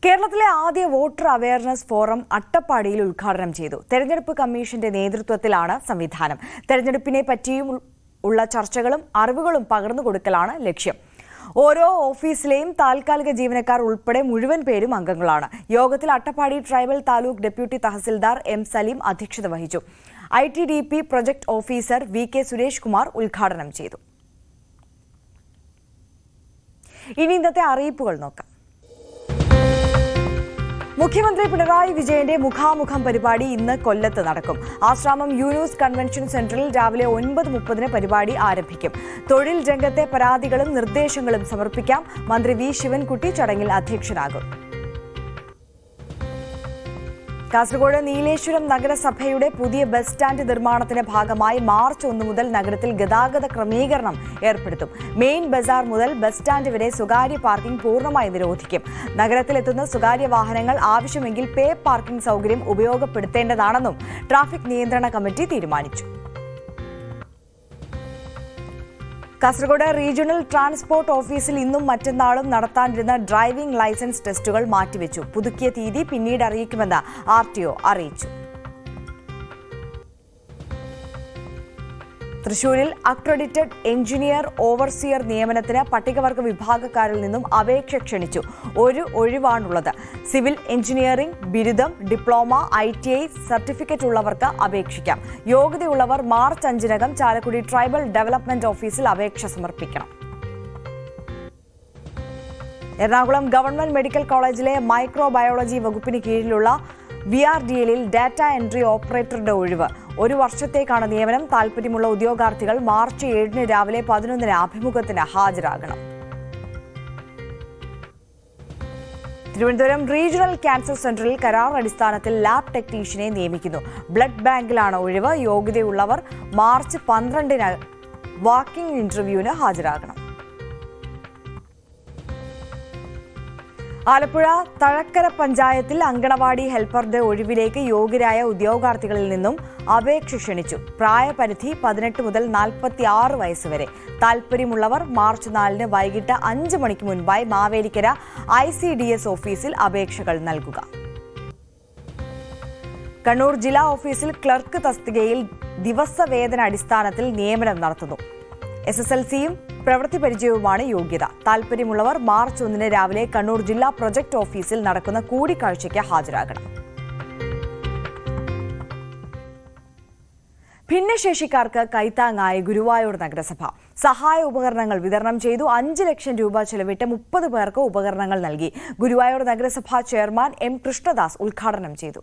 കേരളത്തിലെ ആദ്യ voter awareness forum അട്ടപ്പാടിയിൽ ഉദ്ഘാടനം ചെയ്തു. തെരഞ്ഞെടുപ്പ് കമ്മീഷന്റെ നേതൃത്വത്തിലാണ് സംവിധാനം. തെരഞ്ഞെടുപ്പിനെ പറ്റിയും ഉള്ള ചർച്ചകളും അറിവുകളും പകർന്നു കൊടുക്കലാണ് ലക്ഷ്യം. ഓരോ ഓഫീസിലെയും താൽക്കാലിക ജീവനക്കാർ ഉൾപ്പെടെ മുഴുവൻ പേരും അംഗങ്ങളാണ്. യോഗത്തിൽ Attappadi tribal taluk deputy tahsildar M Salim അധ്യക്ഷത വഹിച്ചു. ITDP project officer VK Suresh Kumar ഉദ്ഘാടനം ചെയ്തു. ഇനി ഇന്നത്തെ അറിയിപ്പുകൾ നോക്കാം. മുഖ്യമന്ത്രി പിണറായി വിജയന്റെ മുഖാമുഖം പരിപാടി ഇന്ന് കൊല്ലത്ത് നടക്കും. ആശ്രാമം യൂനൂസ് കൺവെൻഷൻ സെന്ററിൽ രാവിലെ 9:30 പരിപാടി ആരംഭിക്കും. തൊഴിൽ രംഗത്തെ പരാതികളും നിർദ്ദേശങ്ങളും സമർപ്പിക്കാം. മന്ത്രി V ശിവൻകുട്ടി ചടങ്ങിൽ അധ്യക്ഷനാകും. കാസർഗോഡ് നീലേശ്വരം നഗരസഭയുടെ പുതിയ ബസ് സ്റ്റാൻഡ് നിർമ്മാണത്തിന്റെ ഭാഗമായി മാർച്ച് 1 മുതൽ നഗരത്തിൽ ഗതാഗത ക്രമീകരണം ഏർപ്പെടുത്തും. മെയിൻ ബസാർ മുതൽ ബസ് സ്റ്റാൻഡ് വരെ സ്വകാര്യ പാർക്കിംഗ് പൂർണ്ണമായി നിരോധിക്കും. നഗരത്തിലെത്തുന്ന സ്വകാര്യ വാഹനങ്ങൾ ആവശ്യമെങ്കിൽ പേ പാർക്കിംഗ് സൗകര്യം ഉപയോഗപ്പെടുത്തേണ്ടതാണെന്നും ട്രാഫിക് നിയന്ത്രണ കമ്മിറ്റി തീരുമാനിച്ചു. കാസർഗോഡ് റീജിയണൽ ട്രാൻസ്പോർട്ട് ഓഫീസിൽ ഇന്നും മറ്റന്നാളും നടത്താനിരുന്ന ഡ്രൈവിംഗ് ലൈസൻസ് ടെസ്റ്റുകൾ മാറ്റിവെച്ചു. പുതുക്കിയ തീയതി പിന്നീട് അറിയിക്കുമെന്ന് RTO അറിയിച്ചു. തൃശൂരിൽ അക്രഡിറ്റഡ് എഞ്ചിനീയർ ഓവർസിയർ നിയമനത്തിന് പട്ടികവർഗ വിഭാഗക്കാരിൽ നിന്നും അപേക്ഷ ക്ഷണിച്ചു. ഒരു ഒഴിവാണുള്ളത്. സിവിൽ എഞ്ചിനീയറിംഗ് ബിരുദം, ഡിപ്ലോമ, ITI സർട്ടിഫിക്കറ്റ് ഉള്ളവർക്ക് അപേക്ഷിക്കാം. യോഗ്യതയുള്ളവർ മാർച്ച് 5-നകം ചാലക്കുടി ട്രൈബൽ ഡെവലപ്മെന്റ് ഓഫീസിൽ അപേക്ഷ സമർപ്പിക്കണം. എറണാകുളം ഗവൺമെന്റ് മെഡിക്കൽ കോളേജിലെ മൈക്രോബയോളജി വകുപ്പിന് കീഴിലുള്ള VRDL-ൽ ഡാറ്റ എൻട്രി ഓപ്പറേറ്ററുടെ ഒഴിവ്. 1 വർഷത്തേക്കാണ് നിയമനം. താൽപര്യമുള്ള ഉദ്യോഗാർത്ഥികൾ മാർച്ച് 7 രാവിലെ 11 അഭിമുഖത്തിന് ഹാജരാകണം. തിരുവനന്തപുരം റീജിയണൽ ക്യാൻസർ സെന്ററിൽ കരാർ അടിസ്ഥാനത്തിൽ ലാബ് ടെക്നീഷ്യനെ നിയമിക്കുന്നു. ബ്ലഡ് ബാങ്കിലാണ് ഒഴിവ്. യോഗ്യതയുള്ളവർ മാർച്ച് 12 വാക്കിംഗ് ഇന്റർവ്യൂവിന് ഹാജരാകണം. ആലപ്പുഴ തഴക്കര പഞ്ചായത്തിൽ അങ്കണവാടി ഹെൽപ്പറുടെ ഒഴിവിലേക്ക് യോഗ്യരായ ഉദ്യോഗാർത്ഥികളിൽ നിന്നും അപേക്ഷ ക്ഷണിച്ചു. പ്രായപരിധി 18 മുതൽ 46 വയസ്സ് വരെ. താൽപര്യമുള്ളവർ മാർച്ച് 4 വൈകിട്ട് 5 മണിക്ക് മുൻപായി മാവേലിക്കര ICDS ഓഫീസിൽ അപേക്ഷകൾ നൽകുക. കണ്ണൂർ ജില്ലാ ഓഫീസിൽ ക്ലർക്ക് തസ്തികയിൽ ദിവസവേതന അടിസ്ഥാനത്തിൽ നിയമനം നടത്തുന്നു. SSLCയും പ്രവൃത്തി പരിചയവുമാണ് യോഗ്യത. താൽപര്യമുള്ളവർ മാർച്ച് 1 രാവിലെ കണ്ണൂർ ജില്ലാ പ്രൊജക്ട് ഓഫീസിൽ നടക്കുന്ന കൂടിക്കാഴ്ചയ്ക്ക് ഹാജരാകണം. ഭിന്നശേഷിക്കാർക്ക് കൈത്താങ്ങായി ഗുരുവായൂർ നഗരസഭ സഹായ ഉപകരണങ്ങൾ വിതരണം ചെയ്തു. 5 ലക്ഷം രൂപ ചെലവിട്ട് 30 പേർക്ക് ഉപകരണങ്ങൾ നൽകി. ഗുരുവായൂർ നഗരസഭാ ചെയർമാൻ M കൃഷ്ണദാസ് ഉദ്ഘാടനം ചെയ്തു.